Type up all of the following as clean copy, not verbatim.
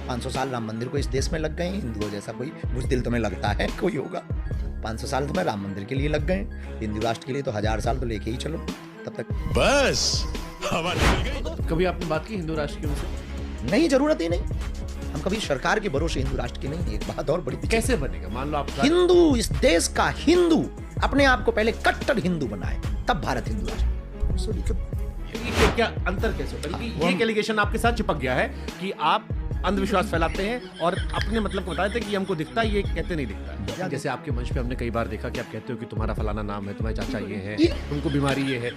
500 साल राम मंदिर को इस देश में लग गए हैं, हिंदुओं जैसा कोई बुज़दिल तुम्हें लगता है कोई होगा? 500 साल तुम्हें राम मंदिर के लिए लग गए, हिंदू राष्ट्र के लिए तो 1000 साल तो लेके ही चलो तब तक। बस हवा निकल गई। कभी आपने बात की हिंदू राष्ट्र की उनसे? नहीं, जरूरत ही नहीं। हम कभी सरकार के भरोसे हिंदू राष्ट्र के नहीं। एक बात और बड़ी, कैसे बनेगा? मान लो आप हिंदू, इस देश का हिंदू अपने आप को पहले कट्टर हिंदू बनाए, तब भारत हिंदू राष्ट्र। क्या अंतर कैसे होता है? ये एलिगेशन आपके साथ चिपक गया है कि आप अंधविश्वास फैलाते हैं और अपने मतलब को बताते हैं कि हमको दिखता है, ये कहते नहीं दिखता है। जैसे आपके मंच पे हमने कई बार देखा कि आप कहते हो कि तुम्हारा फलाना नाम है, तुम्हारे चाचा ये है, उनको बीमारी ये है।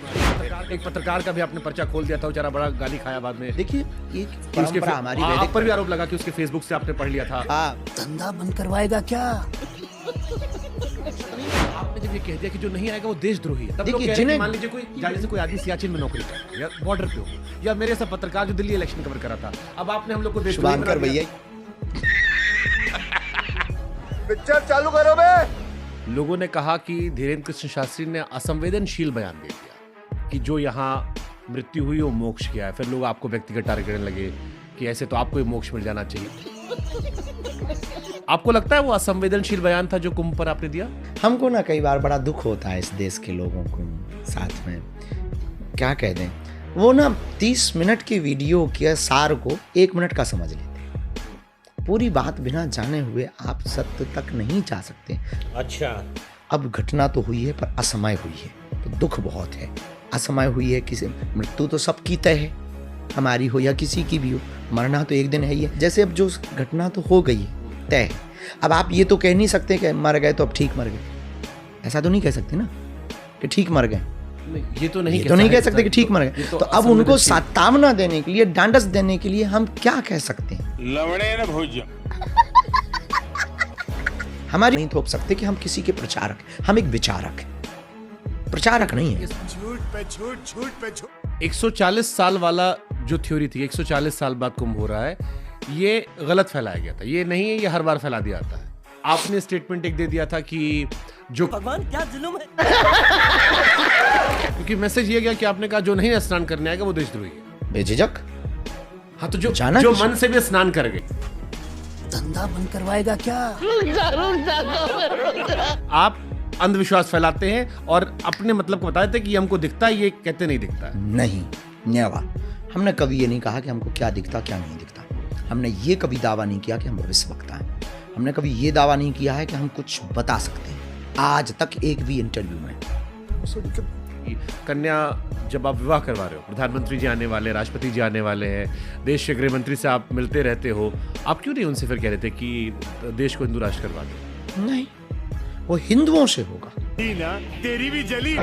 एक पत्रकार का भी आपने पर्चा खोल दिया था, बेचारा बड़ा गाली खाया बाद में। देखिए, एक परंपरा हमारी आप पर भी आरोप लगा कि उसके फेसबुक से आपने पढ़ लिया था। धंधा बंद करवाएगा क्या? आपने जब ये कह दिया कि जो नहीं आएगा वो देशद्रोही है, तब लोग कह रहे हैं कि मान लीजिए कोई जैसे कोई आदमी सियाचिन में नौकरी कर रहा है या बॉर्डर पे हो, या मेरे सब पत्रकार जो दिल्ली इलेक्शन कवर करा था, अब आपने हम लोग को देशद्रोही बना दिया। पिक्चर चालू करो बे। लोगों ने कहा कि धीरेन्द्र कृष्ण शास्त्री ने असंवेदनशील बयान दे दिया कि जो यहाँ मृत्यु हुई वो मोक्ष किया है। फिर लोग आपको व्यक्तिगत टारगेट करने लगे कि ऐसे तो आपको ही मोक्ष मिल जाना चाहिए। आपको लगता है वो असंवेदनशील बयान था जो कुंभ पर आपने दिया? हमको ना कई बार बड़ा दुख होता है इस देश के लोगों को साथ में, क्या कह दें, वो ना 30 मिनट की वीडियो के सार को 1 मिनट का समझ लेते हैं। पूरी बात बिना जाने हुए आप सत्य तक नहीं जा सकते। अच्छा, अब घटना तो हुई है पर असमय हुई है, तो दुख बहुत है। असमय हुई है, किसी मृत्यु तो सबकी तय है, हमारी हो या किसी की भी हो, मरना तो एक दिन है ही है। जैसे अब जो घटना तो हो गई है, तय है। अब आप ये तो कह नहीं सकते कि मर गए तो अब ठीक मर गए, ऐसा तो नहीं कह सकते ना कि ठीक मर गए। ये तो नहीं कह सकते कि ठीक मर गए। तो अब उनको सातावना देने के लिए, डांडस देने के लिए हम क्या कह सकते हैं? लवड़े न भोज। हमारी नहीं थोप सकते कि हम किसी के प्रचारक, हम एक विचारक हैं, प्रचारक नहीं है। झूठ पे झूठ, झूठ पे झूठ। 140 साल वाला जो थ्योरी थी, 140 साल बाद कुंभ हो रहा है, ये गलत फैलाया गया था। ये नहीं है, ये हर बार फैला दिया जाता है। आपने स्टेटमेंट एक दे दिया था कि जो भगवान क्या जुल्म है। क्योंकि मैसेज ये गया कि आपने कहा जो नहीं स्नान करने आएगा वो देशद्रोही है, बेझिझक। हाँ, तो जो मन से भी स्नान कर गए, धंधा बंद करवाएगा क्या? आप अंधविश्वास फैलाते हैं और अपने मतलब को बताते हैं कि ये हमको दिखता है, ये कहते नहीं दिखता है। नहीं, नेवर। हमने कभी ये नहीं कहा कि हमको क्या दिखता क्या नहीं दिखता। हमने ये कभी दावा नहीं किया कि हम भविष्यवक्ता हैं। हमने कभी ये दावा नहीं किया है कि हम कुछ बता सकते हैं, आज तक एक भी इंटरव्यू में। कन्या जब आप विवाह करवा रहे हो, प्रधानमंत्री जी आने वाले, राष्ट्रपति जी आने वाले हैं, देश के गृह मंत्री से आप मिलते रहते हो, आप क्यों नहीं उनसे फिर कह रहे थे कि देश को हिंदू राष्ट्र करवा दो? नहीं, वो हिंदुओं से होगा। तेरी भी जली।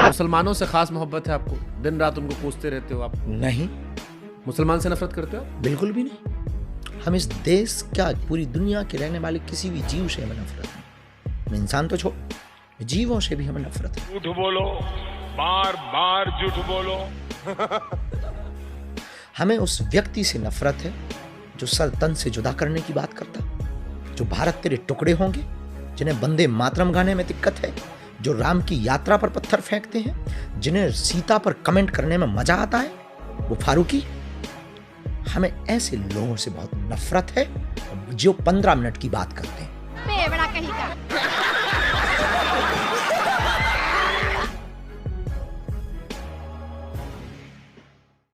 मुसलमानों से खास मोहब्बत है आपको? दिन रात उनको कोसते रहते हो आप? नहीं, मुसलमान से नफरत करते हो? बिल्कुल भी नहीं। हम इस देश क्या, पूरी दुनिया के रहने वाले किसी भी जीव से हमें नफरत नहीं। इंसान तो छोड़, जीवों से भी हमें नफरत है। झूठ बोलो, बार बार झूठ बोलो। हमें उस व्यक्ति से नफरत है जो सर तन से जुदा करने की बात करता, जो भारत तेरे टुकड़े होंगे, जिन्हें वंदे मातरम गाने में दिक्कत है, जो राम की यात्रा पर पत्थर फेंकते हैं, जिन्हें सीता पर कमेंट करने में मजा आता है, वो फारूकी। हमें ऐसे लोगों से बहुत नफरत है जो 15 मिनट की बात करते हैं।